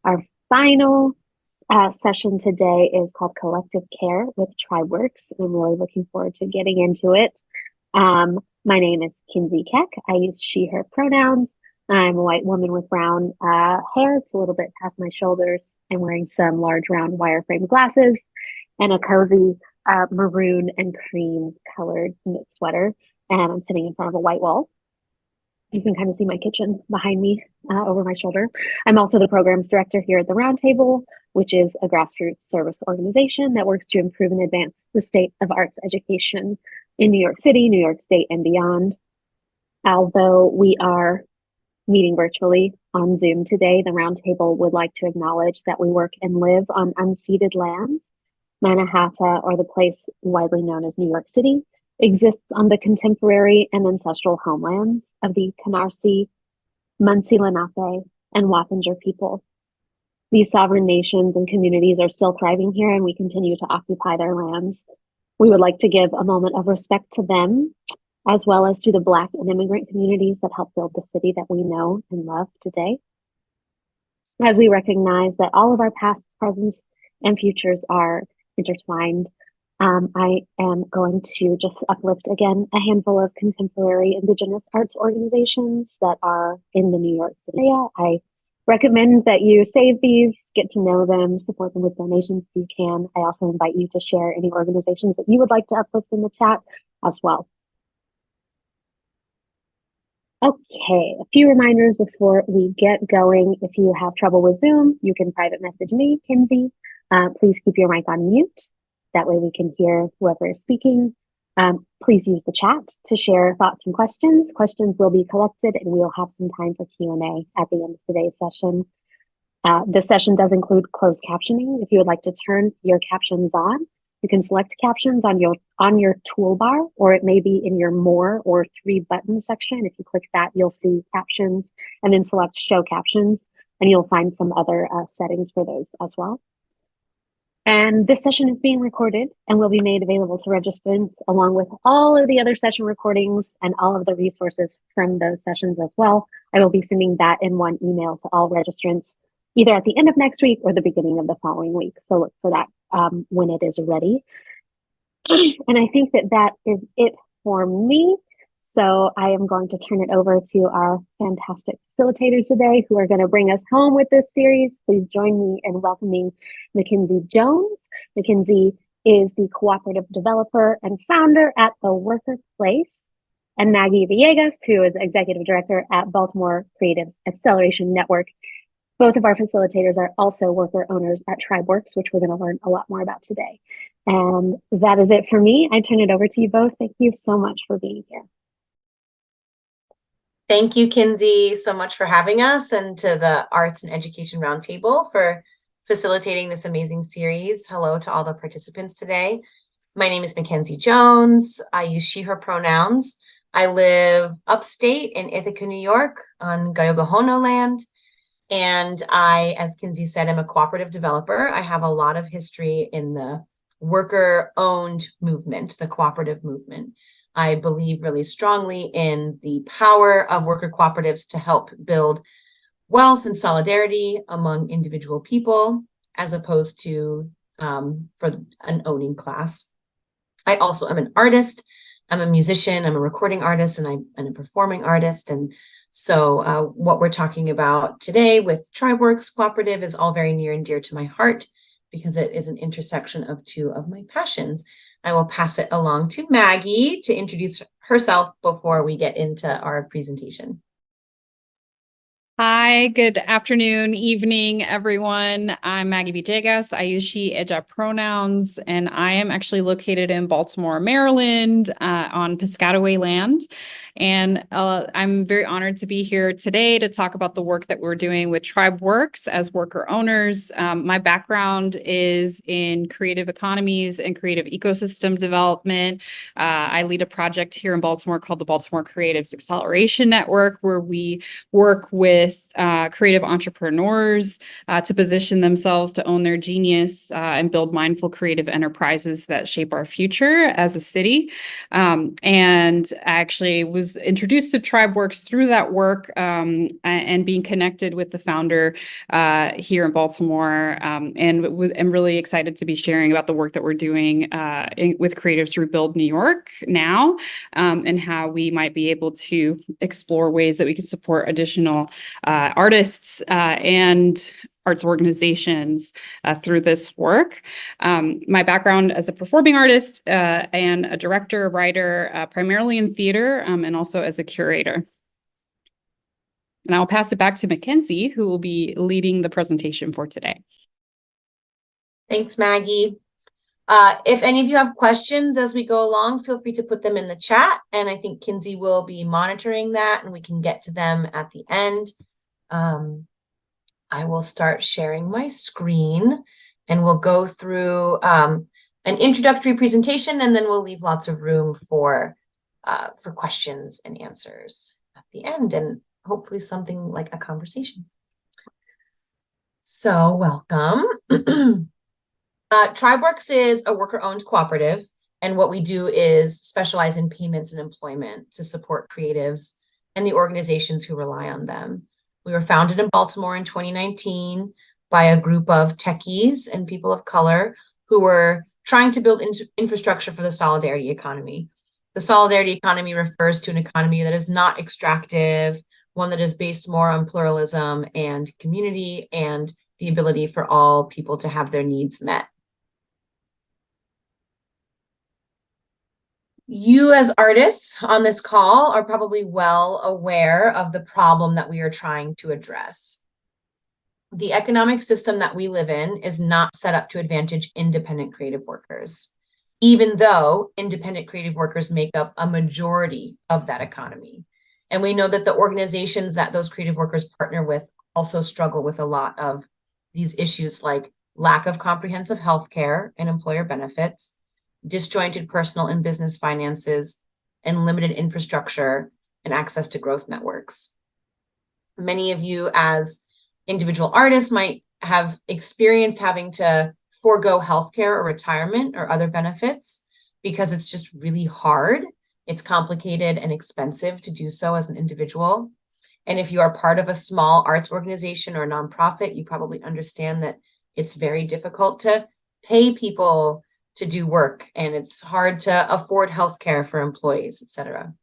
Our final session today is called Collective Care with Tribeworks. I'm really looking forward to getting into it. My name is Kinsey Keck. I use she, her pronouns. I'm a white woman with brown hair. It's a little bit past my shoulders. I'm wearing some large round wireframe glasses and a cozy maroon and cream colored knit sweater. And I'm sitting in front of a white wall. You can kind of see my kitchen behind me over my shoulder. I'm also the programs director here at the Roundtable, which is a grassroots service organization that works to improve and advance the state of arts education in New York City, New York State, and beyond. Although we are meeting virtually on Zoom today, the Roundtable would like to acknowledge that we work and live on unceded lands. Mannahatta, or the place widely known as New York City, exists on the contemporary and ancestral homelands of the Canarsie, Munsee Lenape, and Wappinger people. These sovereign nations and communities are still thriving here, and we continue to occupy their lands. We would like to give a moment of respect to them, as well as to the Black and immigrant communities that help build the city that we know and love today. As we recognize that all of our past, presents, and futures are intertwined, I am going to just uplift again a handful of contemporary Indigenous arts organizations that are in the New York City area. I recommend that you save these, get to know them, support them with donations if you can. I also invite you to share any organizations that you would like to uplift in the chat as well. Okay, a few reminders before we get going. If you have trouble with Zoom, you can private message me, Kinsey. Please keep your mic on mute. That way we can hear whoever is speaking. Please use the chat to share thoughts and questions. Questions will be collected and we'll have some time for Q&A at the end of today's session. This session does include closed captioning. If you would like to turn your captions on, you can select captions on your toolbar, or it may be in your more or 3 button section. If you click that, you'll see captions and then select show captions, and you'll find some other settings for those as well. And this session is being recorded and will be made available to registrants along with all of the other session recordings and all of the resources from those sessions as well. I will be sending that in one email to all registrants either at the end of next week or the beginning of the following week. So look for that when it is ready. And I think that that is it for me. So I am going to turn it over to our fantastic facilitators today who are going to bring us home with this series. Please join me in welcoming McKenzie Jones. McKenzie is the cooperative developer and founder at The Worker Place, and Maggie Villegas, who is executive director at Baltimore Creative Acceleration Network. Both of our facilitators are also worker owners at Tribeworks, which we're going to learn a lot more about today. And that is it for me. I turn it over to you both. Thank you so much for being here. Thank you, Kinsey, so much for having us, and to the Arts and Education Roundtable for facilitating this amazing series. Hello to all the participants today. My name is McKenzie Jones. I use she, her pronouns. I live upstate in Ithaca, New York on Gayogahono land. And I, as Kinsey said, am a cooperative developer. I have a lot of history in the worker-owned movement, the cooperative movement. I believe really strongly in the power of worker cooperatives to help build wealth and solidarity among individual people, as opposed to for an owning class. I also am an artist. I'm a musician. I'm a recording artist, and I'm a performing artist. And so what we're talking about today with Tribeworks Cooperative is all very near and dear to my heart because it is an intersection of 2 of my passions. I will pass it along to Maggie to introduce herself before we get into our presentation. Hi, good afternoon, evening, everyone. I'm Maggie Villegas. I use she, it pronouns, and I am actually located in Baltimore, Maryland, on Piscataway land. And I'm very honored to be here today to talk about the work that we're doing with Tribeworks as worker owners. My background is in creative economies and creative ecosystem development. I lead a project here in Baltimore called the Baltimore Creative Acceleration Network, where we work with with creative entrepreneurs to position themselves to own their genius and build mindful creative enterprises that shape our future as a city. And I actually was introduced to Tribeworks through that work and being connected with the founder here in Baltimore. And I'm really excited to be sharing about the work that we're doing with creatives through Build New York now, and how we might be able to explore ways that we can support additional artists and arts organizations through this work. My background as a performing artist and a director, writer, primarily in theater, and also as a curator. And I'll pass it back to McKenzie, who will be leading the presentation for today. Thanks, Maggie. If any of you have questions as we go along, feel free to put them in the chat, and I think Kinsey will be monitoring that, and we can get to them at the end. I will start sharing my screen, and we'll go through an introductory presentation, and then we'll leave lots of room for questions and answers at the end, and hopefully something like a conversation. So welcome. Tribeworks is a worker-owned cooperative, and what we do is specialize in payments and employment to support creatives and the organizations who rely on them. We were founded in Baltimore in 2019 by a group of techies and people of color who were trying to build infrastructure for the solidarity economy. The solidarity economy refers to an economy that is not extractive, one that is based more on pluralism and community and the ability for all people to have their needs met. You as artists on this call are probably well aware of the problem that we are trying to address. The economic system that we live in is not set up to advantage independent creative workers, even though independent creative workers make up a majority of that economy. And we know that the organizations that those creative workers partner with also struggle with a lot of these issues like lack of comprehensive health care and employer benefits, disjointed personal and business finances, and limited infrastructure and access to growth networks. Many of you as individual artists might have experienced having to forego healthcare or retirement or other benefits because it's just really hard. It's complicated and expensive to do so as an individual. And if you are part of a small arts organization or nonprofit, you probably understand that it's very difficult to pay people to do work, and it's hard to afford healthcare for employees, etc.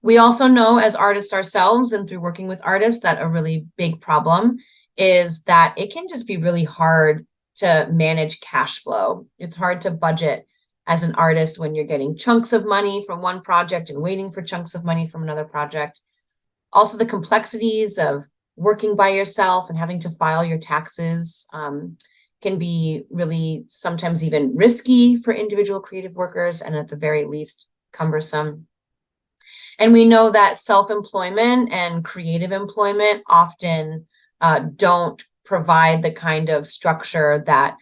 We also know as artists ourselves and through working with artists that a really big problem is that it can just be really hard to manage cash flow. It's hard to budget as an artist when you're getting chunks of money from one project and waiting for chunks of money from another project. Also, the complexities of working by yourself and having to file your taxes can be really sometimes even risky for individual creative workers, and at the very least cumbersome. And we know that self-employment and creative employment often don't provide the kind of structure that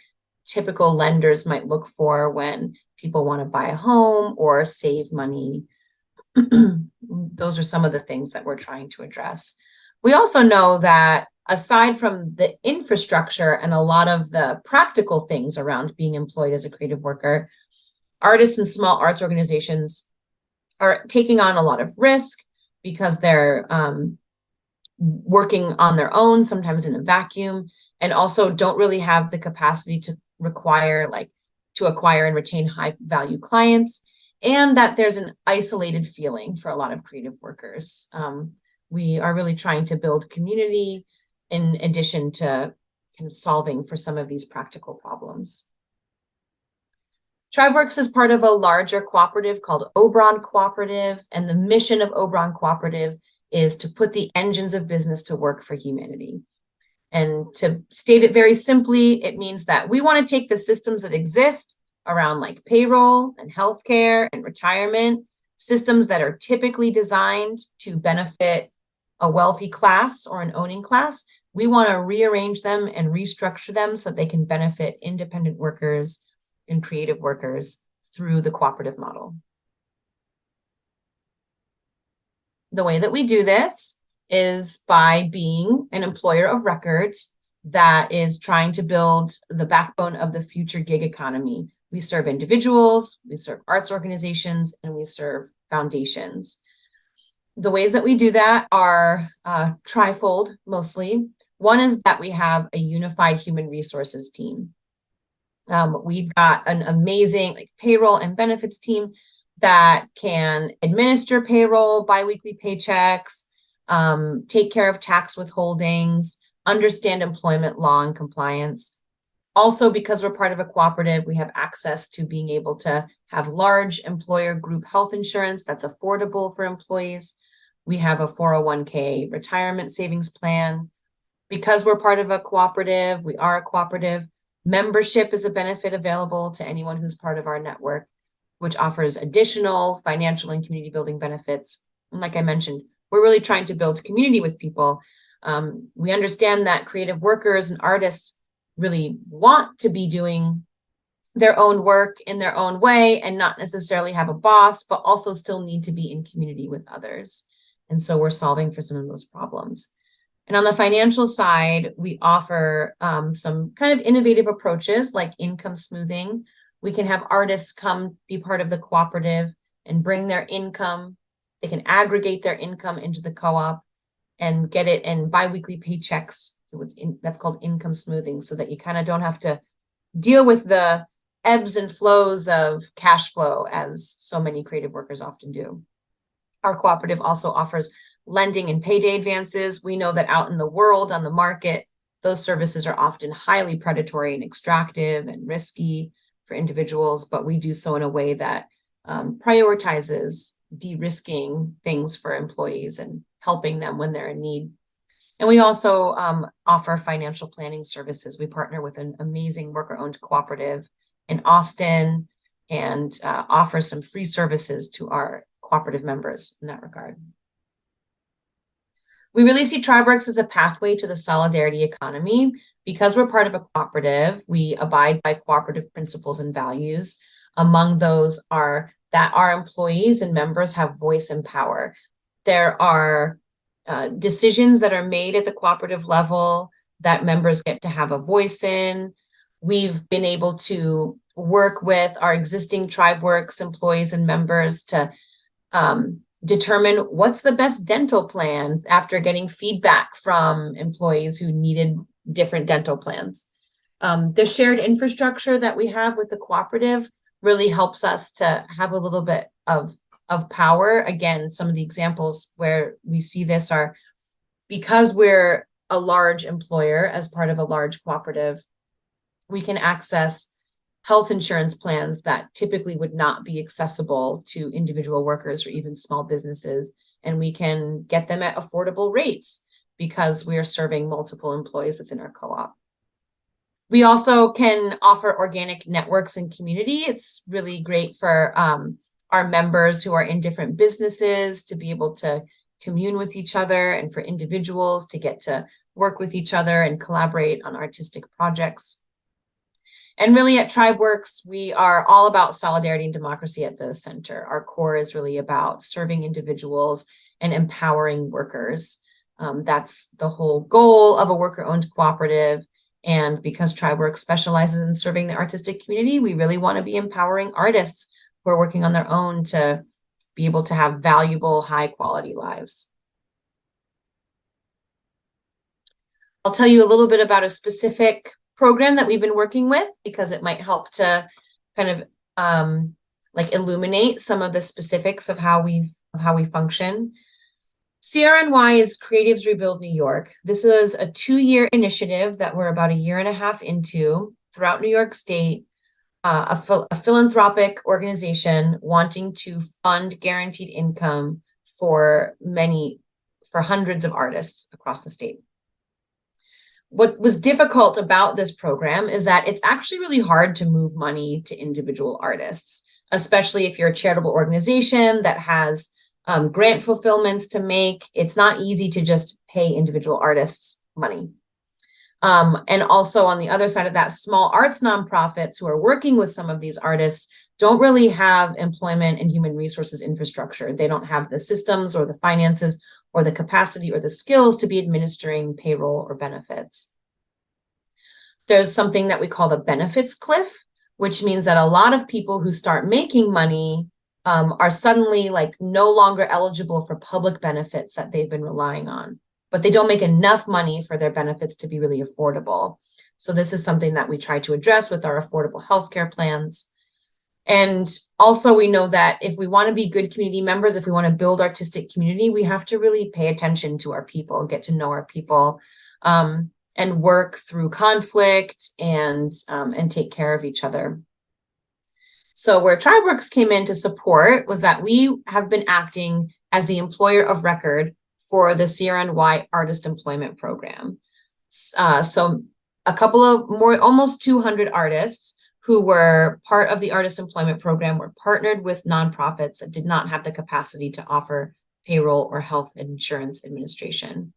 typical lenders might look for when people want to buy a home or save money. Those are some of the things that we're trying to address. We also know that aside from the infrastructure and a lot of the practical things around being employed as a creative worker, artists and small arts organizations are taking on a lot of risk because they're working on their own, sometimes in a vacuum, and also don't really have the capacity to acquire and retain high value clients, and that there's an isolated feeling for a lot of creative workers. We are really trying to build community in addition to kind of solving for some of these practical problems. Tribeworks is part of a larger cooperative called Obron Cooperative, and the mission of Obron Cooperative is to put the engines of business to work for humanity. And to state it very simply, it means that we want to take the systems that exist around like payroll and healthcare and retirement, systems that are typically designed to benefit a wealthy class or an owning class. We want to rearrange them and restructure them so that they can benefit independent workers and creative workers through the cooperative model. The way that we do this is by being an employer of record that is trying to build the backbone of the future gig economy. We serve individuals, we serve arts organizations, and we serve foundations. The ways that we do that are trifold mostly. One is that we have a unified human resources team. We've got an amazing payroll and benefits team that can administer payroll, biweekly paychecks, take care of tax withholdings, understand employment law and compliance. Also, because we're part of a cooperative, we have access to being able to have large employer group health insurance that's affordable for employees. We have a 401k retirement savings plan. Because we're part of a cooperative, we are a cooperative. Membership is a benefit available to anyone who's part of our network, which offers additional financial and community building benefits. And like I mentioned, we're really trying to build community with people. We understand that creative workers and artists really want to be doing their own work in their own way and not necessarily have a boss, but also still need to be in community with others. And so we're solving for some of those problems. And on the financial side, we offer some kind of innovative approaches like income smoothing. We can have artists come be part of the cooperative and bring their income. They can aggregate their income into the co-op and get it in biweekly paychecks. That's called income smoothing, so that you kind of don't have to deal with the ebbs and flows of cash flow as so many creative workers often do. Our cooperative also offers lending and payday advances. We know that out in the world, on the market, those services are often highly predatory and extractive and risky for individuals, but we do so in a way that prioritizes de-risking things for employees and helping them when they're in need. And we also offer financial planning services. We partner with an amazing worker-owned cooperative in Austin and offer some free services to our cooperative members in that regard. We really see Tribeworks as a pathway to the solidarity economy. Because we're part of a cooperative, we abide by cooperative principles and values. Among those are that our employees and members have voice and power. There are decisions that are made at the cooperative level that members get to have a voice in. We've been able to work with our existing Tribeworks employees and members to determine what's the best dental plan after getting feedback from employees who needed different dental plans. The shared infrastructure that we have with the cooperative really helps us to have a little bit of power. Again, some of the examples where we see this are because we're a large employer as part of a large cooperative, we can access health insurance plans that typically would not be accessible to individual workers or even small businesses. And we can get them at affordable rates because we are serving multiple employees within our co-op. We also can offer organic networks and community. It's really great for our members who are in different businesses to be able to commune with each other, and for individuals to get to work with each other and collaborate on artistic projects. And really at Tribeworks, we are all about solidarity and democracy at the center. Our core is really about serving individuals and empowering workers. That's the whole goal of a worker-owned cooperative. And because Tribeworks specializes in serving the artistic community, we really want to be empowering artists who are working on their own to be able to have valuable, high-quality lives. I'll tell you a little bit about a specific program that we've been working with because it might help to kind of illuminate some of the specifics of how we function. CRNY is Creatives Rebuild New York. This was a 2-year initiative that we're about 1.5 years into throughout New York State, a philanthropic organization wanting to fund guaranteed income for hundreds of artists across the state. What was difficult about this program is that it's actually really hard to move money to individual artists, especially if you're a charitable organization that has grant fulfillments to make. It's not easy to just pay individual artists money. And also on the other side of that, small arts nonprofits who are working with some of these artists don't really have employment and human resources infrastructure. They don't have the systems or the finances or the capacity or the skills to be administering payroll or benefits. There's something that we call the benefits cliff, which means that a lot of people who start making money are suddenly like no longer eligible for public benefits that they've been relying on, but they don't make enough money for their benefits to be really affordable. So this is something that we try to address with our affordable healthcare plans. And also we know that if we want to be good community members, if we want to build artistic community, we have to really pay attention to our people, get to know our people, and work through conflict and take care of each other. So where Tribeworks came in to support was that we have been acting as the employer of record for the CRNY Artist Employment Program. So a couple of almost 200 artists who were part of the Artist Employment Program were partnered with nonprofits that did not have the capacity to offer payroll or health insurance administration.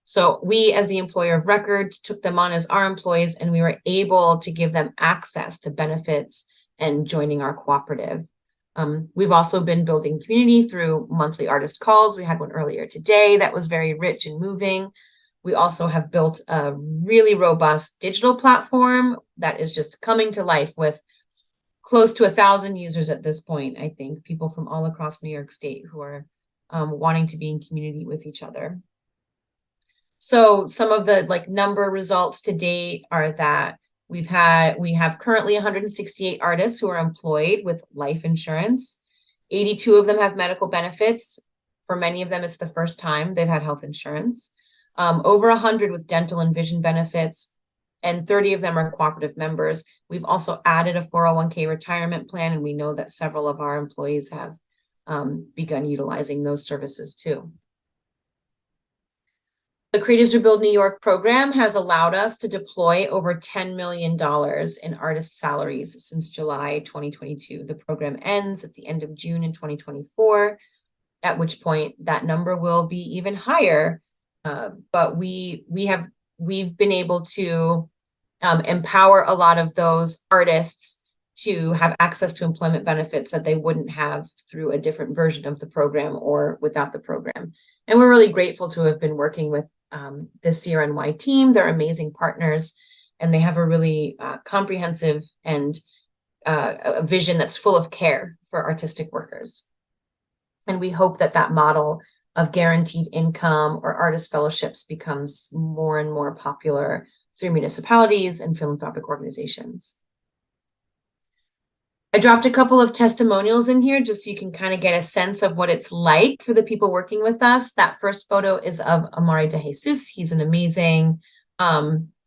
So we, as the employer of record, took them on as our employees, and we were able to give them access to benefits and joining our cooperative. We've also been building community through monthly artist calls. We had one earlier today that was very rich and moving. We also have built a really robust digital platform that is just coming to life with close to 1,000 users at this point. I think people from all across New York State who are wanting to be in community with each other. So some of the number results to date are that we have currently 168 artists who are employed with life insurance. 82 of them have medical benefits. For many of them, it's the first time they've had health insurance. Over 100 with dental and vision benefits, and 30 of them are cooperative members. We've also added a 401k retirement plan, and we know that several of our employees have begun utilizing those services too. The Creatives Rebuild New York program has allowed us to deploy over $10 million in artist salaries since July 2022. The program ends at the end of June in 2024, at which point that number will be even higher. But we've been able to empower a lot of those artists to have access to employment benefits that they wouldn't have through a different version of the program or without the program. And we're really grateful to have been working with the CRNY team. They're amazing partners, and they have a really comprehensive and a vision that's full of care for artistic workers. And we hope that that model of guaranteed income or artist fellowships becomes more and more popular through municipalities and philanthropic organizations. I dropped a couple of testimonials in here just so you can kind of get a sense of what it's like for the people working with us. That first photo is of Amari De Jesus. He's an amazing,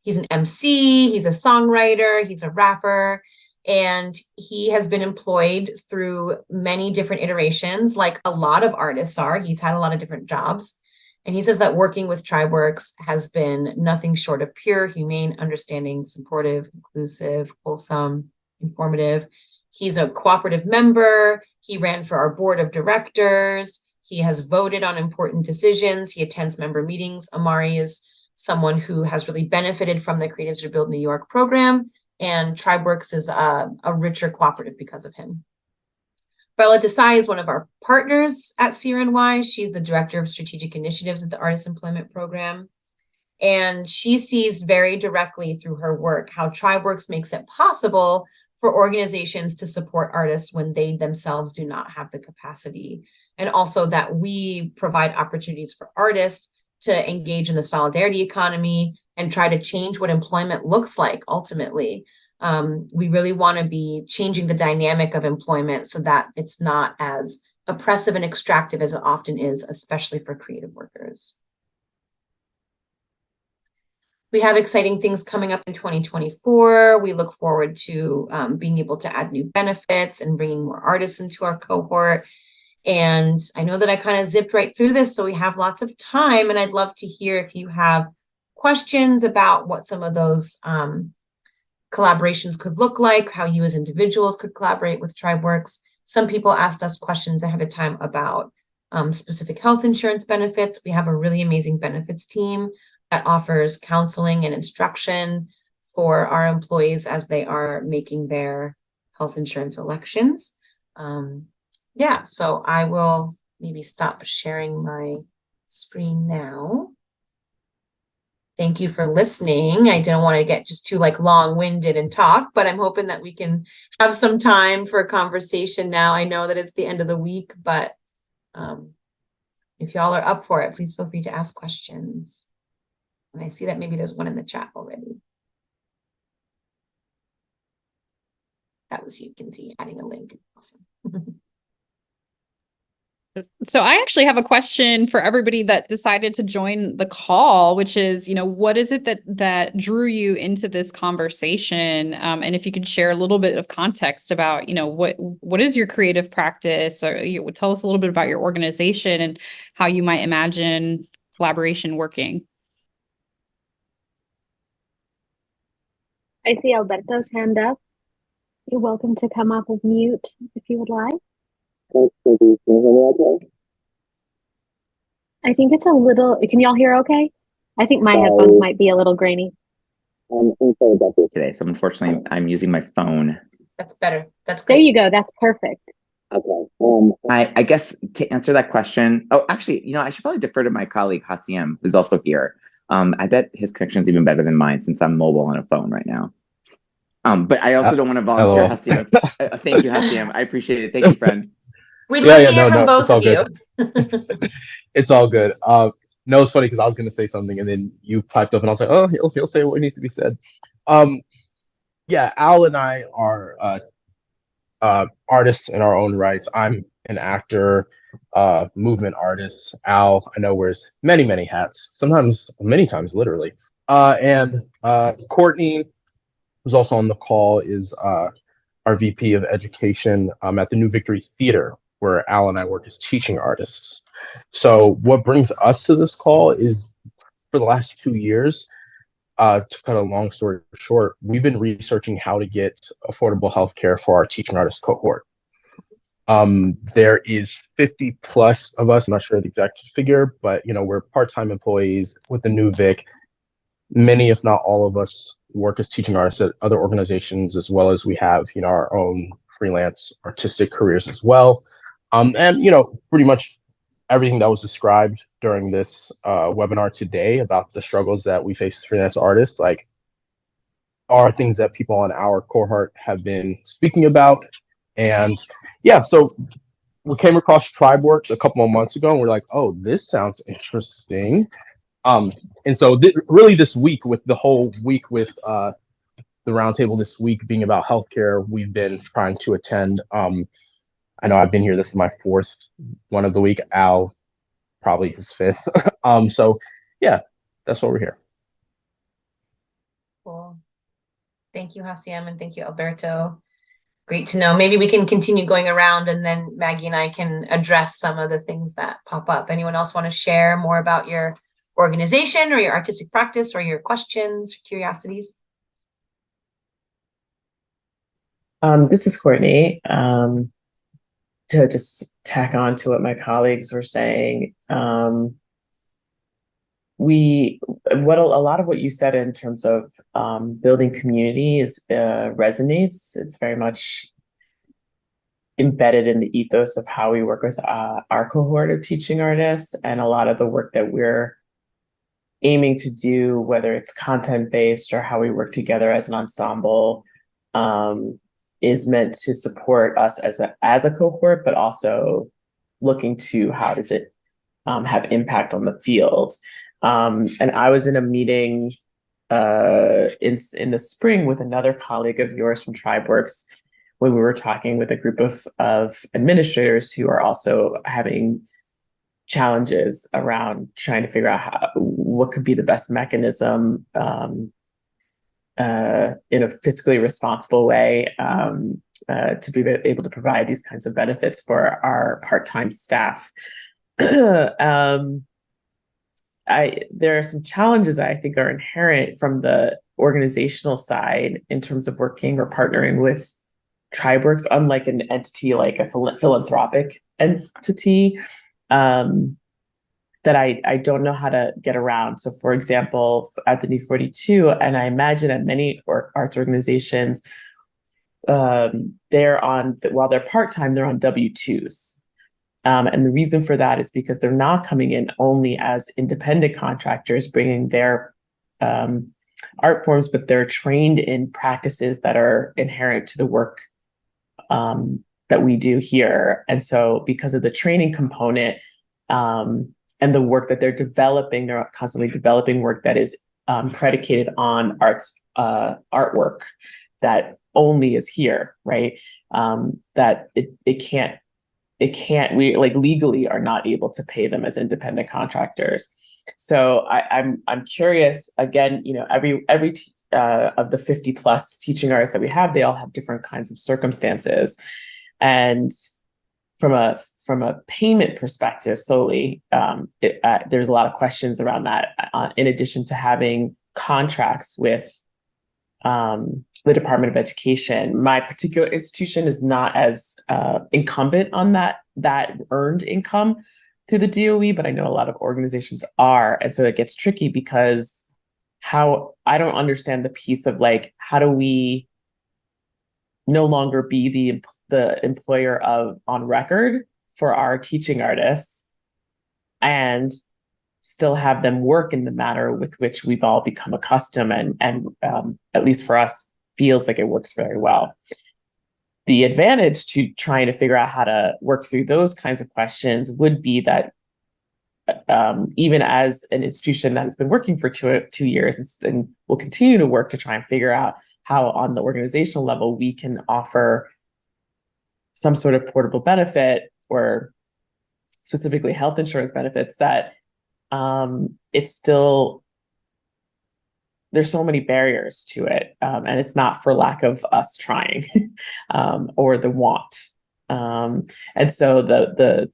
he's an MC, he's a songwriter, he's a rapper, and he has been employed through many different iterations, like a lot of artists are. He's had a lot of different jobs. And he says that working with Tribeworks has been nothing short of pure, humane, understanding, supportive, inclusive, wholesome, informative. He's a cooperative member. He ran for our board of directors. He has voted on important decisions. He attends member meetings. Amari is someone who has really benefited from the Creatives Rebuild New York program, and Tribeworks is a richer cooperative because of him. Bella Desai is one of our partners at CRNY. She's the Director of Strategic Initiatives at the Artist Employment Program. And she sees very directly through her work how Tribeworks makes it possible for organizations to support artists when they themselves do not have the capacity. And also that we provide opportunities for artists to engage in the solidarity economy and try to change what employment looks like ultimately. We really want to be changing the dynamic of employment so that it's not as oppressive and extractive as it often is, especially for creative workers. We have exciting things coming up in 2024. We look forward to being able to add new benefits and bringing more artists into our cohort. And I know that I kind of zipped right through this, so we have lots of time, and I'd love to hear if you have questions about what some of those collaborations could look like, how you as individuals could collaborate with Tribeworks. Some people asked us questions ahead of time about specific health insurance benefits. We have a really amazing benefits team that offers counseling and instruction for our employees as they are making their health insurance elections. Yeah, so I will maybe stop sharing my screen now. Thank you for listening. I don't want to get just too long-winded and talk, but I'm hoping that we can have some time for a conversation now. I know that it's the end of the week, but if y'all are up for it, please feel free to ask questions. And I see that maybe there's one in the chat already. That was you, Kinsey, adding a link. Awesome. So I actually have a question for everybody that decided to join the call, which is, what is it that drew you into this conversation? And if you could share a little bit of context about, what is your creative practice, or tell us a little bit about your organization and how you might imagine collaboration working. I see Alberto's hand up. You're welcome to come off of mute if you would like. I think it's a little, can y'all hear okay? I think my headphones might be a little grainy. I'm sorry about this today, so unfortunately I'm using my phone. That's better. That's great. There you go. That's perfect. Okay. I guess to answer that question, actually, I should probably defer to my colleague Hasiem, who's also here. I bet his connection is even better than mine since I'm mobile on a phone right now. But I also don't want to volunteer, Hasiem. Thank you, Hasiem. I appreciate it. Thank you, friend. We'd love to hear from both of you. It's all good. No, it's funny because I was going to say something and then you piped up and I was like, oh, he'll say what needs to be said. Yeah, Al and I are artists in our own rights. I'm an actor, movement artist. Al, I know, wears many, many hats, sometimes many times, literally. And Courtney, who's also on the call, is our VP of Education at the New Victory Theater, where Al and I work as teaching artists. So what brings us to this call is, for the last 2 years, to cut a long story short, we've been researching how to get affordable healthcare for our teaching artist cohort. There is 50 plus of us, I'm not sure the exact figure, but we're part-time employees with the New Vic. Many, if not all of us, work as teaching artists at other organizations, as well as we have, our own freelance artistic careers as well. And, pretty much everything that was described during this webinar today about the struggles that we face as freelance artists, are things that people on our cohort have been speaking about. And yeah, so we came across Tribeworks a couple of months ago and we're like, oh, this sounds interesting. And so really this week, with the whole week with the roundtable this week being about healthcare, we've been trying to attend. I know I've been here, this is my 4th one of the week. Al, probably his 5th. So yeah, that's why we're here. Cool. Thank you, Hasiem, and thank you, Alberto. Great to know. Maybe we can continue going around and then Maggie and I can address some of the things that pop up. Anyone else want to share more about your organization or your artistic practice or your questions, curiosities? This is Courtney. To just tack on to what my colleagues were saying, a lot of what you said in terms of building community resonates. It's very much embedded in the ethos of how we work with our cohort of teaching artists, and a lot of the work that we're aiming to do, whether it's content-based or how we work together as an ensemble, is meant to support us as a cohort, but also looking to how does it have impact on the field. And I was in a meeting in the spring with another colleague of yours from Tribeworks when we were talking with a group of administrators who are also having challenges around trying to figure out what could be the best mechanism in a fiscally responsible way to be able to provide these kinds of benefits for our part-time staff. There are some challenges that I think are inherent from the organizational side in terms of working or partnering with Tribeworks, unlike an entity like a philanthropic entity, that I don't know how to get around. So for example, at the New 42, and I imagine at many arts organizations, while they're part-time, they're on W-2s. And the reason for that is because they're not coming in only as independent contractors bringing their art forms, but they're trained in practices that are inherent to the work that we do here. And so because of the training component and the work that they're constantly developing work that is predicated on artwork that only is here, right? That we like legally are not able to pay them as independent contractors. So I'm curious again, every of the 50 plus teaching artists that we have, they all have different kinds of circumstances. And from a payment perspective solely, there's a lot of questions around that, in addition to having contracts with the Department of Education. My particular institution is not as incumbent on that earned income through the DOE, but I know a lot of organizations are. And so it gets tricky because I don't understand the piece of like, how do we no longer be the employer on record for our teaching artists and still have them work in the manner with which we've all become accustomed and at least for us feels like it works very well. The advantage to trying to figure out how to work through those kinds of questions would be that even as an institution that has been working for two years and will continue to work to try and figure out how on the organizational level we can offer some sort of portable benefit or specifically health insurance benefits, that it's still, there's so many barriers to it. And it's not for lack of us trying or the want. And so the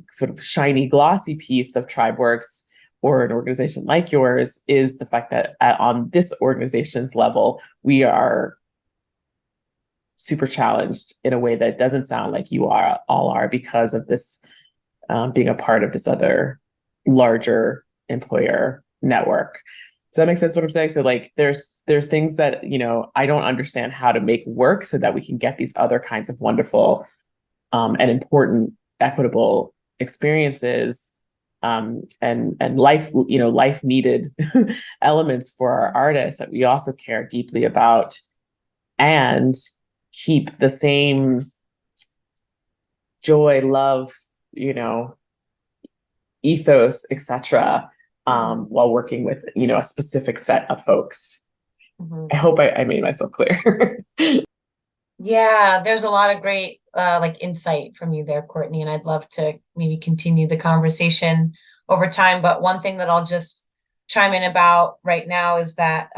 sort of shiny, glossy piece of Tribeworks or an organization like yours is the fact that on this organization's level, we are super challenged in a way that doesn't sound like you all are because of this being a part of this other larger employer network. Does that make sense what I'm saying? So like there's things that, I don't understand how to make work so that we can get these other kinds of wonderful and important equitable experiences and life needed elements for our artists that we also care deeply about, and keep the same joy, love, ethos, etc. While working with, a specific set of folks. Mm-hmm. I hope I made myself clear. Yeah, there's a lot of great insight from you there, Courtney, and I'd love to maybe continue the conversation over time. But one thing that I'll just chime in about right now is that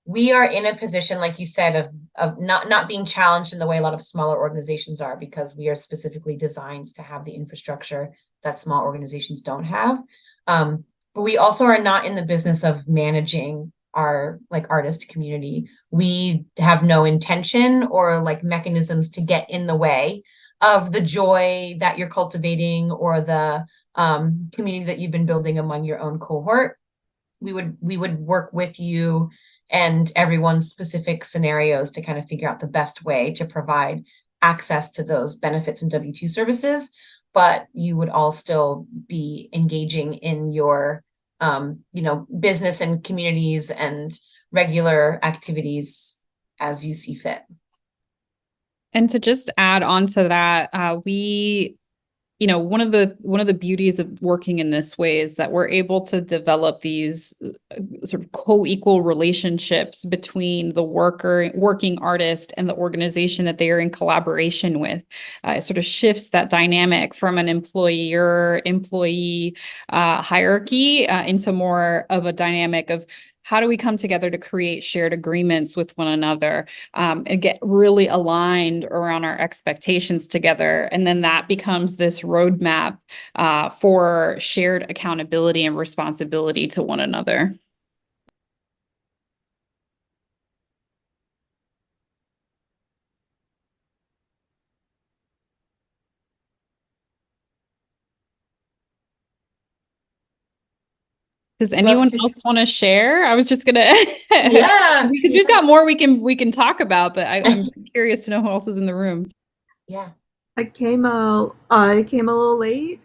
we are in a position, like you said, of not being challenged in the way a lot of smaller organizations are, because we are specifically designed to have the infrastructure that small organizations don't have. But we also are not in the business of managing our artist community. We have no intention or mechanisms to get in the way of the joy that you're cultivating or the community that you've been building among your own cohort. We would work with you and everyone's specific scenarios to kind of figure out the best way to provide access to those benefits and W-2 services, but you would all still be engaging in your business and communities and regular activities as you see fit. And to just add on to that, one of the beauties of working in this way is that we're able to develop these sort of co-equal relationships between the working artist and the organization that they are in collaboration with. It sort of shifts that dynamic from an employer-employee hierarchy into more of a dynamic of how do we come together to create shared agreements with one another and get really aligned around our expectations together? And then that becomes this roadmap for shared accountability and responsibility to one another. Does anyone else want to share? I was just gonna, yeah, because we've got more we can talk about, but I'm curious to know who else is in the room. Yeah. I came a little late.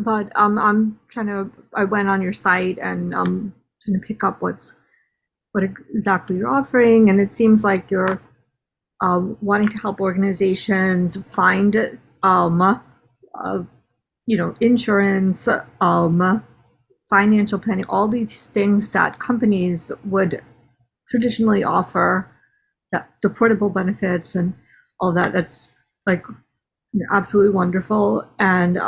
But I went on your site and trying to pick up what exactly you're offering, and it seems like you're wanting to help organizations find insurance, financial planning, all these things that companies would traditionally offer, that the portable benefits and all that. That's like absolutely wonderful, and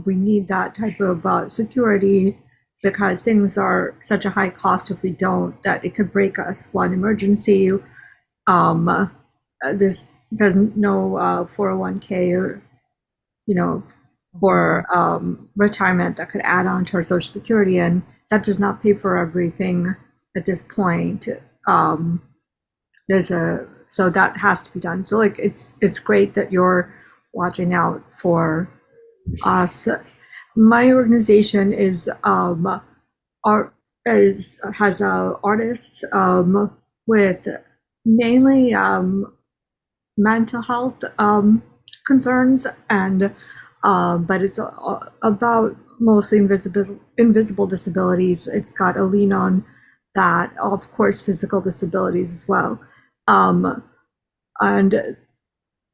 we need that type of security because things are such a high cost if we don't, that it could break us one emergency. This doesn't no 401k or for retirement that could add on to our social security, and that does not pay for everything at this point. So that has to be done. So like it's great that you're watching out for us. My organization has artists with mainly mental health concerns, and but it's about mostly invisible disabilities. It's got a lean on that, of course, physical disabilities as well. And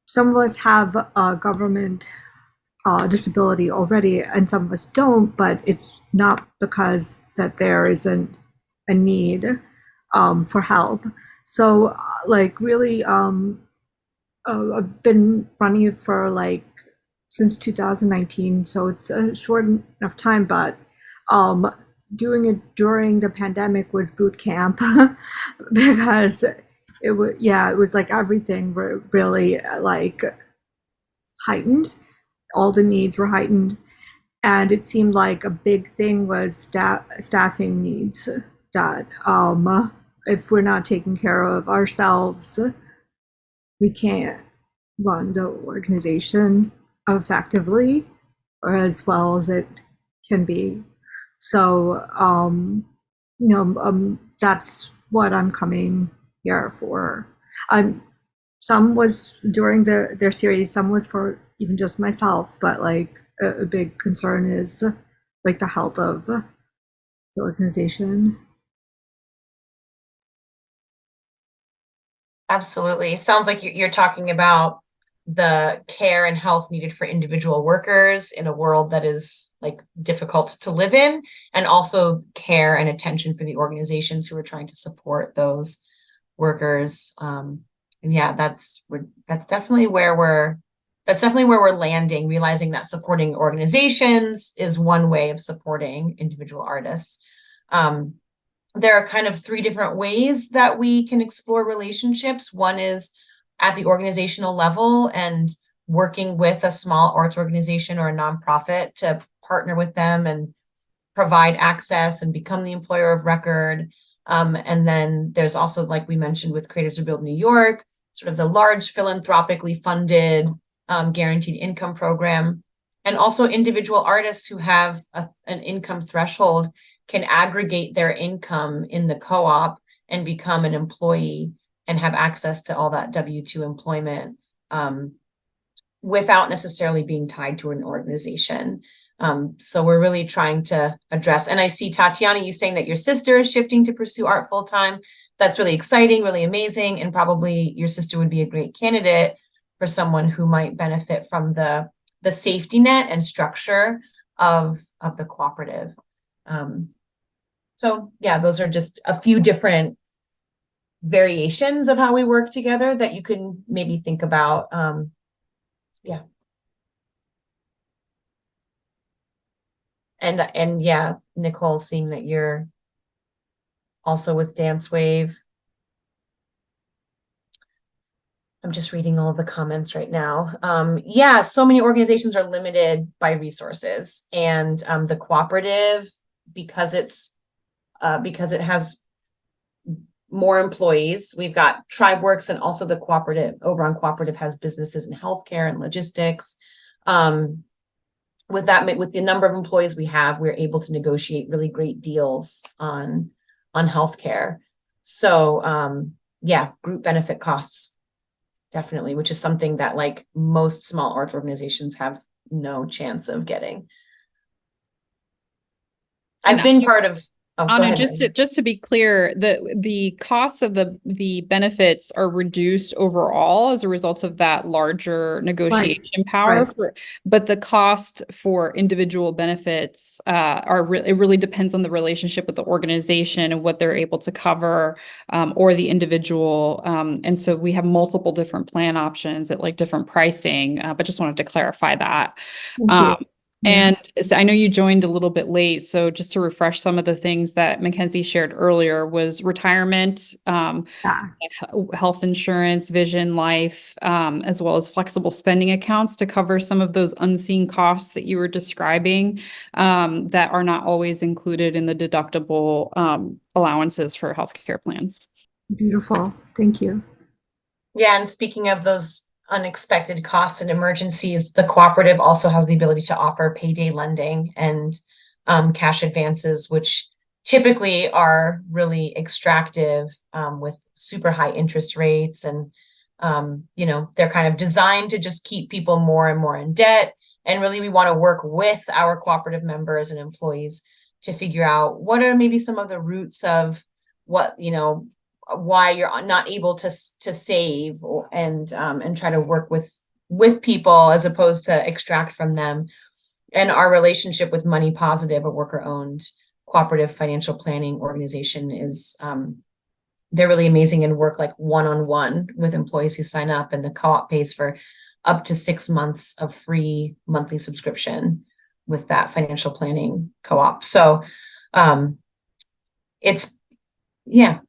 some of us have a government disability already, and some of us don't, but it's not because that there isn't a need for help. So, like, really, I've been running it for like since 2019, so it's a short enough time, but doing it during the pandemic was boot camp because it was like everything were really like heightened. All the needs were heightened, and it seemed like a big thing was staffing needs, that if we're not taking care of ourselves, we can't run the organization effectively or as well as it can be. So that's what I'm coming here for. Some was during their series, some was for even just myself, but like a big concern is like the health of the organization. Absolutely. Sounds like you're talking about the care and health needed for individual workers in a world that is like difficult to live in, and also care and attention for the organizations who are trying to support those workers. And yeah, that's definitely where we're landing, realizing that supporting organizations is one way of supporting individual artists. There are kind of three different ways that we can explore relationships. One is at the organizational level and working with a small arts organization or a nonprofit to partner with them and provide access and become the employer of record. And then there's also, like we mentioned with Creatives Rebuild New York, sort of the large philanthropically funded guaranteed income program. And also individual artists who have an income threshold can aggregate their income in the co-op and become an employee and have access to all that W-2 employment without necessarily being tied to an organization. So we're really trying to address, and I see Tatiana, you saying that your sister is shifting to pursue art full-time. That's really exciting, really amazing. And probably your sister would be a great candidate for someone who might benefit from the safety net and structure of the cooperative. So yeah, those are just a few different variations of how we work together that you can maybe think about. Yeah. And yeah, Nicole, seeing that you're also with Dance Wave. I'm just reading all of the comments right now. Yeah, so many organizations are limited by resources, and the cooperative, because it has more employees. We've got Tribeworks, and also the cooperative. Oberon Cooperative has businesses in healthcare and logistics. With the number of employees we have, we're able to negotiate really great deals on healthcare. So yeah, group benefit costs definitely, which is something that like most small arts organizations have no chance of getting. I've been part of. Oh, go Anna, ahead. just to be clear, the costs of the benefits are reduced overall as a result of that larger negotiation power. Right. But the cost for individual benefits it really depends on the relationship with the organization and what they're able to cover, or the individual. And so we have multiple different plan options at like different pricing. But just wanted to clarify that. Thank you. And so I know you joined a little bit late, so just to refresh some of the things that McKenzie shared earlier was retirement, Yeah. health insurance, vision, life, as well as flexible spending accounts to cover some of those unseen costs that you were describing, that are not always included in the deductible allowances for healthcare plans. Beautiful. Thank you. Yeah, and speaking of those unexpected costs and emergencies, the cooperative also has the ability to offer payday lending and cash advances, which typically are really extractive, with super high interest rates. And, they're kind of designed to just keep people more and more in debt. And really, we want to work with our cooperative members and employees to figure out what are maybe some of the roots of what, why you're not able to save and try to work with people as opposed to extract from them. And our relationship with Money Positive, a worker owned cooperative financial planning organization, is they're really amazing and work like one-on-one with employees who sign up, and the co-op pays for up to 6 months of free monthly subscription with that financial planning co-op. So it's yeah.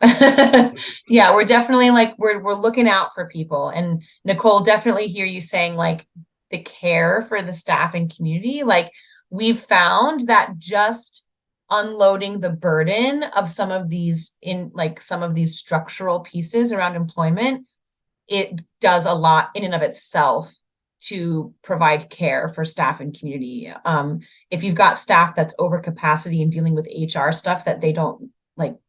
Yeah, we're definitely like we're looking out for people. And Nicole, definitely hear you saying like the care for the staff and community. Like we've found that just unloading the burden of some of these structural pieces around employment, it does a lot in and of itself to provide care for staff and community. If you've got staff that's over capacity and dealing with HR stuff that they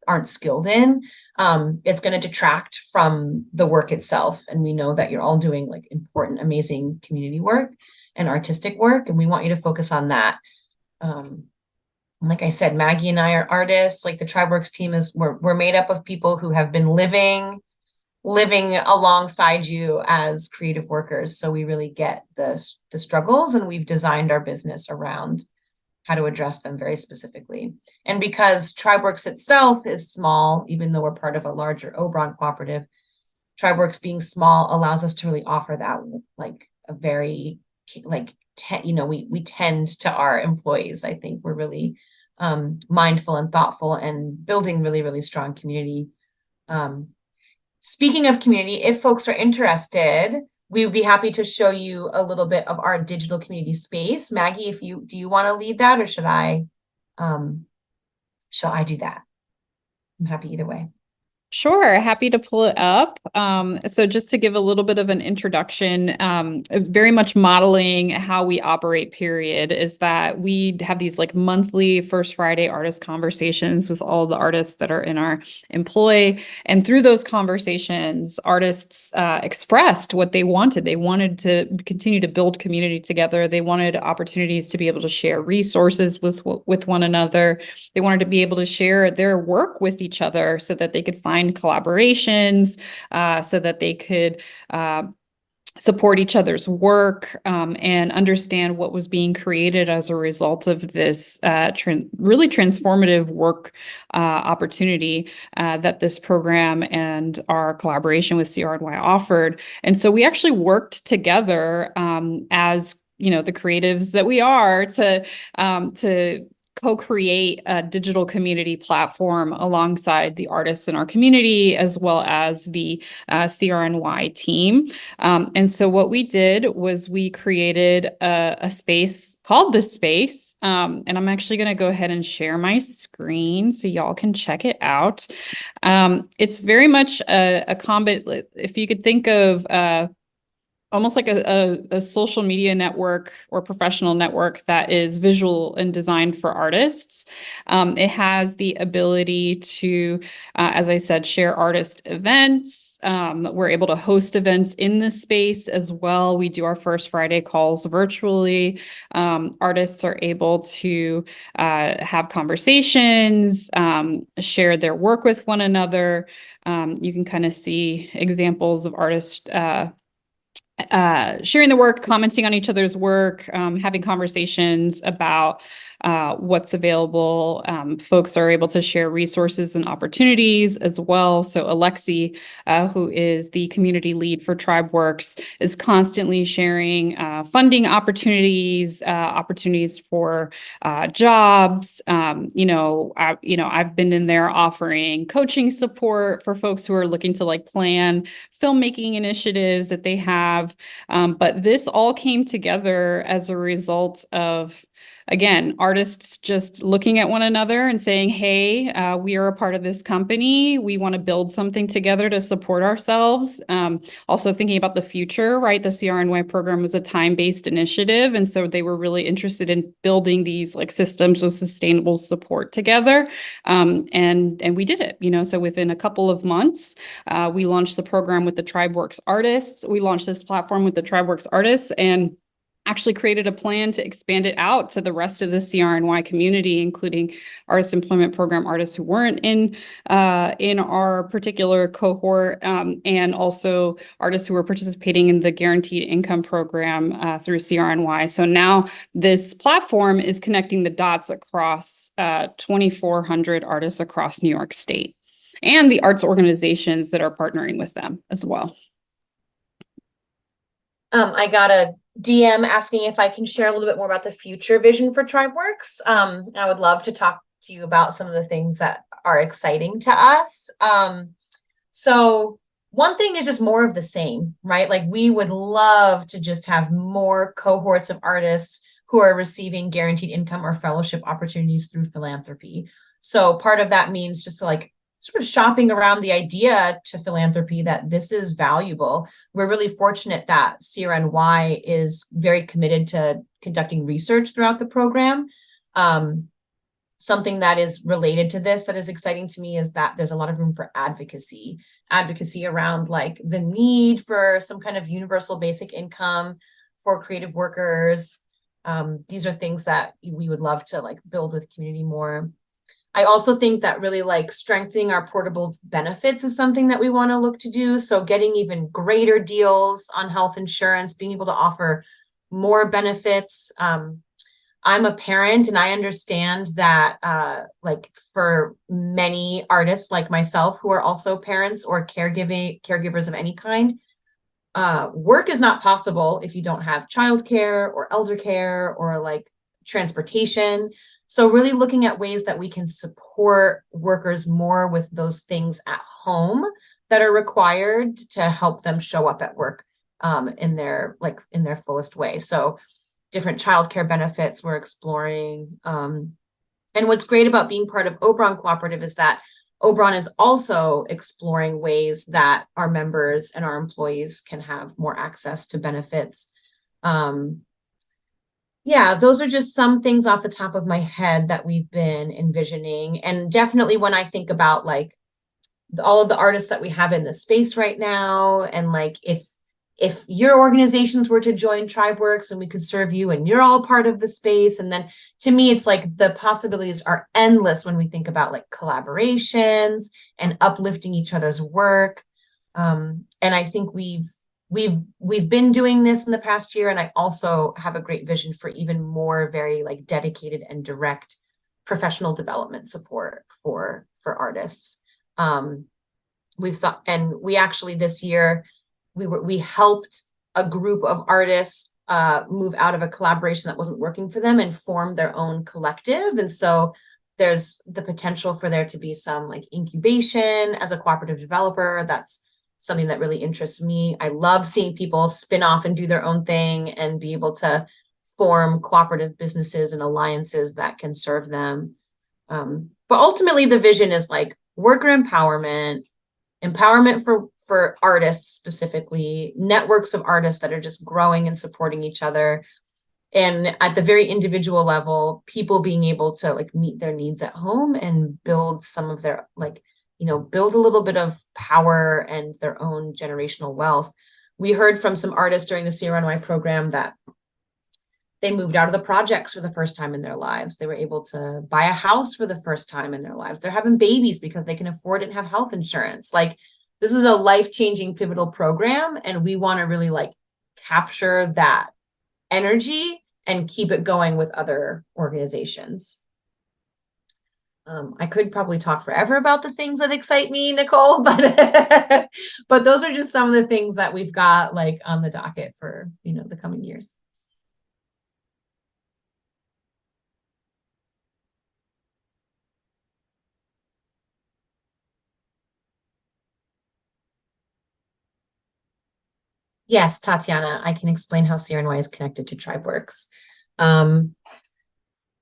aren't skilled in, it's going to detract from the work itself. And we know that you're all doing like important, amazing community work and artistic work, and we want you to focus on that. Like I said, Maggie and I are artists. Like the Tribeworks team we're made up of people who have been living alongside you as creative workers. So we really get the struggles, and we've designed our business around how to address them very specifically. And because Tribeworks itself is small, even though we're part of a larger Obron cooperative, Tribeworks being small allows us to really offer that like a very we tend to our employees. I think we're really mindful and thoughtful and building really, really strong community. Speaking of community, if folks are interested, we would be happy to show you a little bit of our digital community space. Maggie, do you want to lead that, or shall I do that? I'm happy either way. Sure, happy to pull it up. So just to give a little bit of an introduction, very much modeling how we operate, period, is that we have these like monthly First Friday artist conversations with all the artists that are in our employ. And through those conversations, artists expressed what they wanted. They wanted to continue to build community together. They wanted opportunities to be able to share resources with one another. They wanted to be able to share their work with each other so that they could find collaborations, so that they could support each other's work, and understand what was being created as a result of this really transformative work opportunity that this program and our collaboration with CRNY offered. And so we actually worked together as the creatives that we are to co-create a digital community platform alongside the artists in our community, as well as the CRNY team. And so what we did was we created a space called The Space. And I'm actually going to go ahead and share my screen so y'all can check it out. It's very much a combat. If you could think of almost like a social media network or professional network that is visual and designed for artists. It has the ability to, as I said, share artist events. We're able to host events in this space as well. We do our first Friday calls virtually. Artists are able to have conversations, share their work with one another. You can kind of see examples of artists sharing the work, commenting on each other's work, having conversations about what's available. Folks are able to share resources and opportunities as well. So Alexi, who is the community lead for Tribeworks, is constantly sharing funding opportunities, opportunities for jobs. I've been in there offering coaching support for folks who are looking to like plan filmmaking initiatives that they have. But this all came together as a result of, again, artists just looking at one another and saying, hey, we are a part of this company. We want to build something together to support ourselves. Also thinking about the future, right? The CRNY program was a time-based initiative. And so they were really interested in building these like systems with sustainable support together. And we did it, so within a couple of months, we launched the program with the Tribeworks artists. We launched this platform with the Tribeworks artists and actually created a plan to expand it out to the rest of the CRNY community, including artist employment program artists who weren't in our particular cohort, and also artists who were participating in the guaranteed income program through CRNY. So now this platform is connecting the dots across 2,400 artists across New York State and the arts organizations that are partnering with them as well. I got a DM asking if I can share a little bit more about the future vision for Tribeworks. I would love to talk to you about some of the things that are exciting to us. So one thing is just more of the same, right? Like we would love to just have more cohorts of artists who are receiving guaranteed income or fellowship opportunities through philanthropy. So part of that means just to like sort of shopping around the idea to philanthropy that this is valuable. We're really fortunate that CRNY is very committed to conducting research throughout the program. Something that is related to this that is exciting to me is that there's a lot of room for advocacy around like the need for some kind of universal basic income for creative workers. These are things that we would love to like build with community more. I also think that really like strengthening our portable benefits is something that we want to look to do. So getting even greater deals on health insurance, being able to offer more benefits. I'm a parent and I understand that like for many artists like myself who are also parents or caregivers of any kind, work is not possible if you don't have childcare or elder care or like transportation. So really looking at ways that we can support workers more with those things at home that are required to help them show up at work in their fullest way. So different childcare benefits we're exploring. And what's great about being part of Oberon Cooperative is that Oberon is also exploring ways that our members and our employees can have more access to benefits. Yeah, those are just some things off the top of my head that we've been envisioning. And definitely when I think about like all of the artists that we have in the space right now, and like if your organizations were to join Tribeworks and we could serve you and you're all part of the space, and then to me, it's like the possibilities are endless when we think about like collaborations and uplifting each other's work. And I think we've been doing this in the past year, and I also have a great vision for even more very like dedicated and direct professional development support for artists. We've thought, and we actually this year we helped a group of artists move out of a collaboration that wasn't working for them and form their own collective. And so there's the potential for there to be some like incubation as a cooperative developer. That's something that really interests me. I love seeing people spin off and do their own thing and be able to form cooperative businesses and alliances that can serve them. But ultimately the vision is like worker empowerment for artists specifically, networks of artists that are just growing and supporting each other. And at the very individual level, people being able to like meet their needs at home and build some of their build a little bit of power and their own generational wealth. We heard from some artists during the CRNY program that they moved out of the projects for the first time in their lives. They were able to buy a house for the first time in their lives. They're having babies because they can afford it and have health insurance. Like, this is a life-changing, pivotal program, and we want to really like capture that energy and keep it going with other organizations. I could probably talk forever about the things that excite me, Nicole, but but those are just some of the things that we've got like on the docket for, the coming years. Yes, Tatiana, I can explain how CRNY is connected to Tribeworks.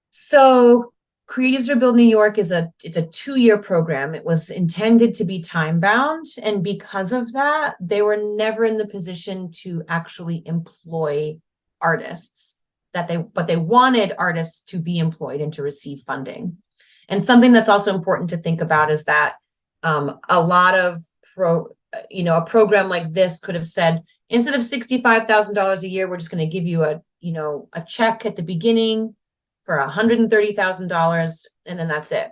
So Creatives Rebuild New York it's a 2-year program. It was intended to be time bound. And because of that, they were never in the position to actually employ artists but they wanted artists to be employed and to receive funding. And something that's also important to think about is that a lot of a program like this could have said, instead of $65,000 a year, we're just going to give you a check at the beginning for $130,000, and then that's it.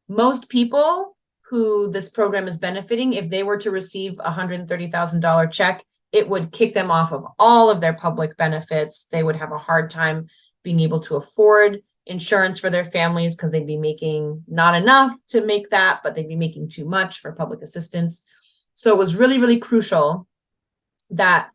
Most people who this program is benefiting, if they were to receive a $130,000 check, it would kick them off of all of their public benefits. They would have a hard time being able to afford insurance for their families because they'd be making not enough to make that, but they'd be making too much for public assistance. So it was really, really crucial that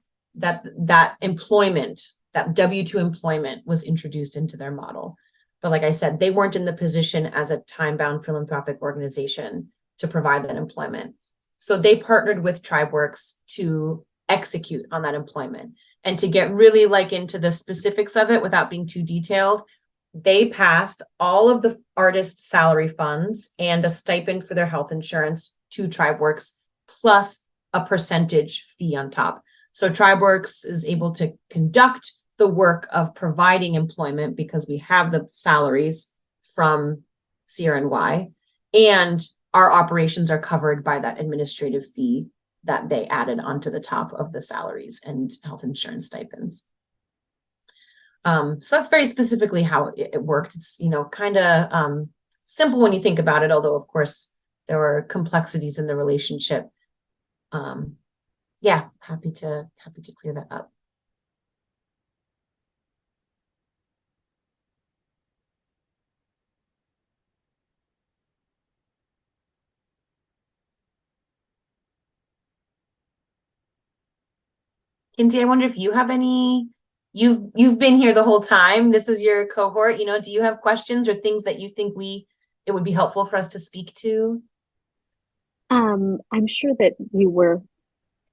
employment, that W-2 employment was introduced into their model. But like I said, they weren't in the position as a time-bound philanthropic organization to provide that employment. So they partnered with Tribeworks to execute on that employment. And to get really like into the specifics of it without being too detailed, they passed all of the artist salary funds and a stipend for their health insurance to Tribeworks, plus a percentage fee on top. So Tribeworks is able to conduct the work of providing employment because we have the salaries from CRNY, and our operations are covered by that administrative fee that they added onto the top of the salaries and health insurance stipends. So that's very specifically how it worked. It's, kind of simple when you think about it, although of course there were complexities in the relationship. Yeah, happy to clear that up. Kinsey, I wonder if you have any, you've been here the whole time. This is your cohort, do you have questions or things that you think it would be helpful for us to speak to? I'm sure that you were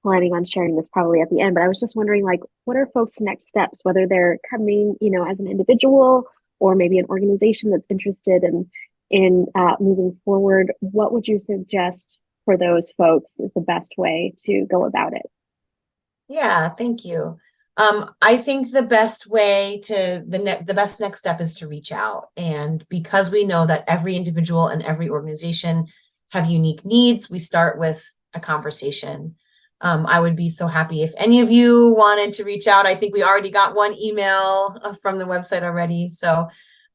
planning on sharing this probably at the end, but I was just wondering, like, what are folks' next steps, whether they're coming, as an individual or maybe an organization that's interested in moving forward. What would you suggest for those folks is the best way to go about it? Yeah, thank you. I think the best way to the best next step is to reach out. And because we know that every individual and every organization have unique needs, we start with a conversation. I would be so happy if any of you wanted to reach out. I think we already got one email from the website already. So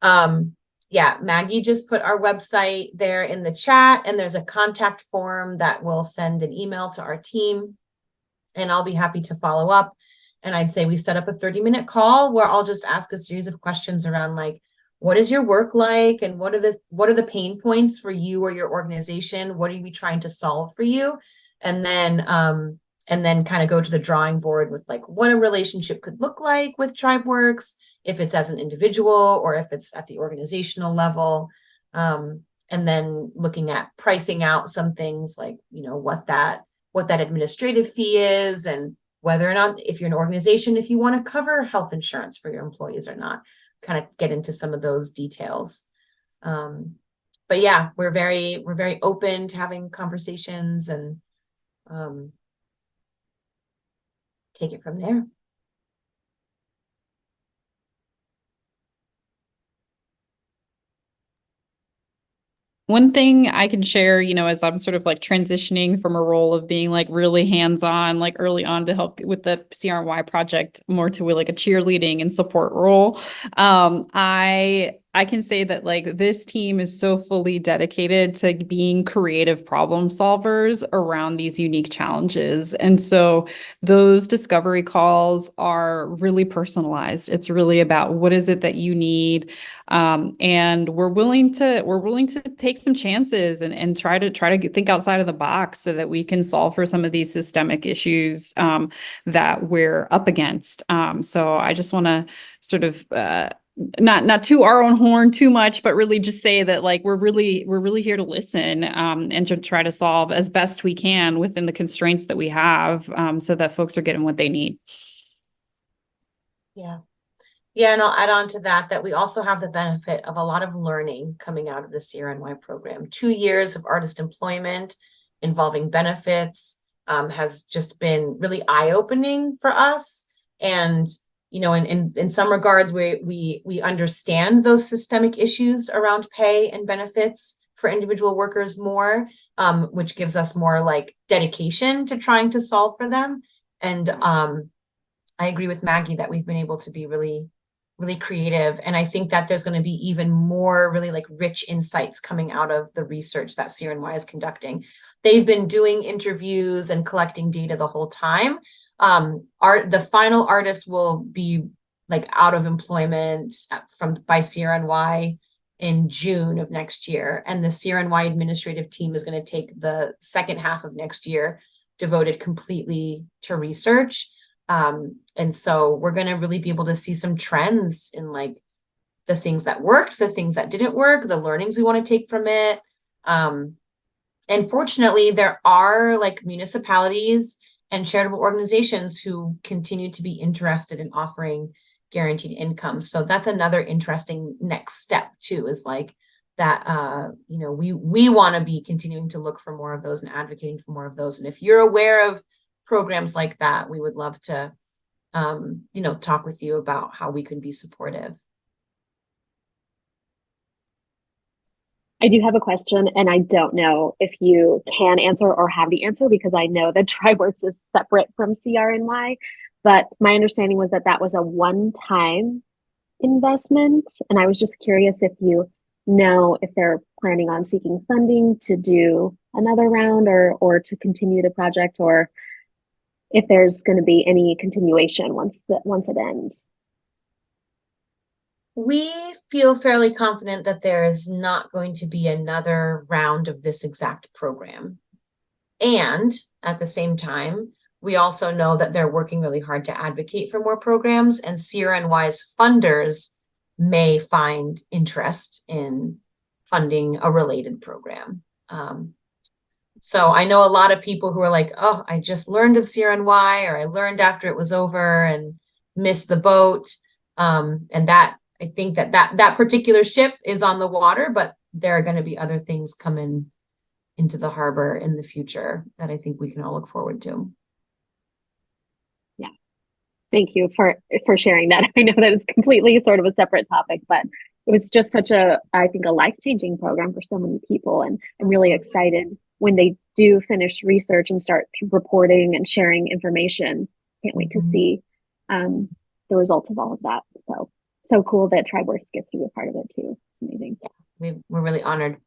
yeah, Maggie just put our website there in the chat, and there's a contact form that will send an email to our team, and I'll be happy to follow up. And I'd say we set up a 30-minute call where I'll just ask a series of questions around like, what is your work like? And what are the pain points for you or your organization? What are we trying to solve for you? And then kind of go to the drawing board with like what a relationship could look like with Tribeworks, if it's as an individual or if it's at the organizational level. And then looking at pricing out some things like, what that administrative fee is, and whether or not, if you're an organization, if you want to cover health insurance for your employees or not, kind of get into some of those details. But yeah, we're very open to having conversations, and take it from there. One thing I can share, as I'm sort of like transitioning from a role of being like really hands-on, like early on to help with the CRY project more to like a cheerleading and support role. I can say that like this team is so fully dedicated to being creative problem solvers around these unique challenges. And so those discovery calls are really personalized. It's really about what is it that you need. And we're willing to take some chances and try to think outside of the box so that we can solve for some of these systemic issues that we're up against. So I just want to sort of not to our own horn too much, but really just say that like we're really here to listen and to try to solve as best we can within the constraints that we have, so that folks are getting what they need. Yeah. Yeah, and I'll add on to that we also have the benefit of a lot of learning coming out of the CRNY program. 2 years of artist employment involving benefits has just been really eye-opening for us. And in some regards, we understand those systemic issues around pay and benefits for individual workers more, which gives us more like dedication to trying to solve for them. And I agree with Maggie that we've been able to be really creative. And I think that there's going to be even more really like rich insights coming out of the research that CRNY is conducting. They've been doing interviews and collecting data the whole time. The final artists will be like out of employment by CRNY in June of next year. And the CRNY administrative team is going to take the second half of next year devoted completely to research. And so we're going to really be able to see some trends in like the things that worked, the things that didn't work, the learnings we want to take from it. And fortunately, there are like municipalities and charitable organizations who continue to be interested in offering guaranteed income. So that's another interesting next step too, is like that, we want to be continuing to look for more of those and advocating for more of those. And if you're aware of programs like that, we would love to, talk with you about how we could be supportive. I do have a question, and I don't know if you can answer or have the answer because I know that Tribeworks is separate from CRNY, but my understanding was that was a one-time investment, and I was just curious if you know if they're planning on seeking funding to do another round or to continue the project, or if there's going to be any continuation once it ends. We feel fairly confident that there is not going to be another round of this exact program. And at the same time, we also know that they're working really hard to advocate for more programs, and CRNY's funders may find interest in funding a related program. So I know a lot of people who are like, oh, I just learned of CRNY, or I learned after it was over and missed the boat. And that I think that particular ship is on the water, but there are going to be other things coming into the harbor in the future that I think we can all look forward to. Yeah. Thank you for sharing that. I know that it's completely sort of a separate topic, but it was just such I think a life-changing program for so many people. And I'm really excited when they do finish research and start reporting and sharing information. Can't wait to see the results of all of that. So cool that Tribeworks gets to be a part of it too. It's amazing. Yeah, we're really honored.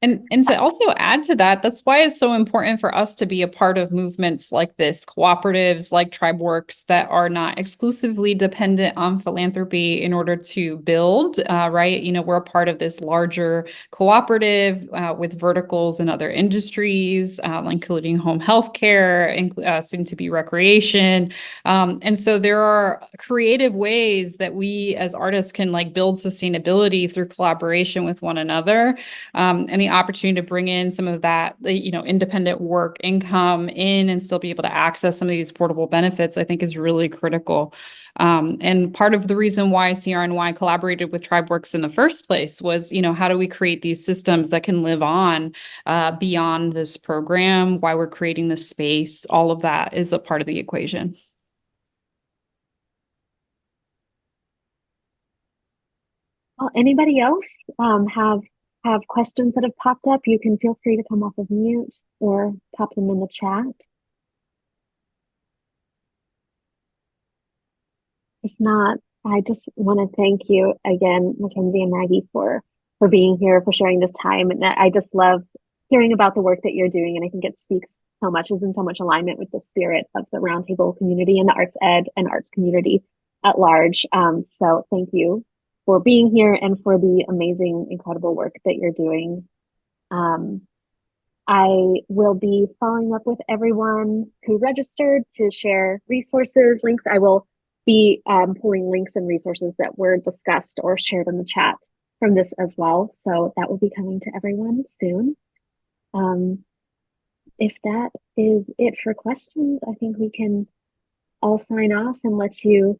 And to also add to that, that's why it's so important for us to be a part of movements like this, cooperatives like Tribeworks that are not exclusively dependent on philanthropy in order to build, right? We're a part of this larger cooperative with verticals in other industries, including home health care, soon to be recreation. And so there are creative ways that we as artists can like build sustainability through collaboration with one another. And the opportunity to bring in some of that, independent work income in and still be able to access some of these portable benefits, I think is really critical. And part of the reason why CRNY collaborated with Tribeworks in the first place was, how do we create these systems that can live on beyond this program, why we're creating this space, all of that is a part of the equation. Well, anybody else have questions that have popped up? You can feel free to come off of mute or pop them in the chat. If not, I just want to thank you again, McKenzie and Maggie, for being here, for sharing this time. And I just love hearing about the work that you're doing. And I think it speaks so much, is in so much alignment with the spirit of the Roundtable community and the arts ed and arts community at large. So thank you for being here and for the amazing, incredible work that you're doing. I will be following up with everyone who registered to share resources, links. I will be pulling links and resources that were discussed or shared in the chat from this as well. So that will be coming to everyone soon. If that is it for questions, I think we can all sign off and let you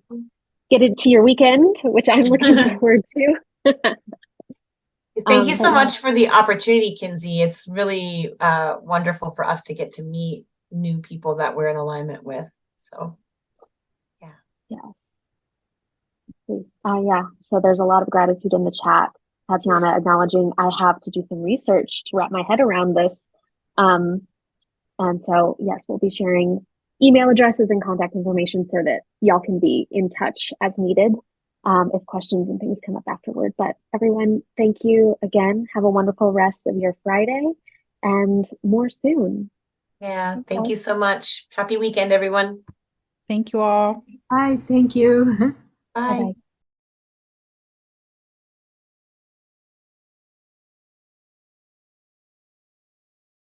get into your weekend, which I'm looking forward to. Thank you so much for the opportunity, Kinsey. It's really wonderful for us to get to meet new people that we're in alignment with. So, yeah. Yeah. So there's a lot of gratitude in the chat. Tatiana acknowledging I have to do some research to wrap my head around this. And so, yes, we'll be sharing email addresses and contact information so that y'all can be in touch as needed. If questions and things come up afterward. But everyone, thank you again. Have a wonderful rest of your Friday and more soon. Yeah, thank you so much. Happy weekend, everyone. Thank you all. Bye. Thank you. Bye. Bye-bye.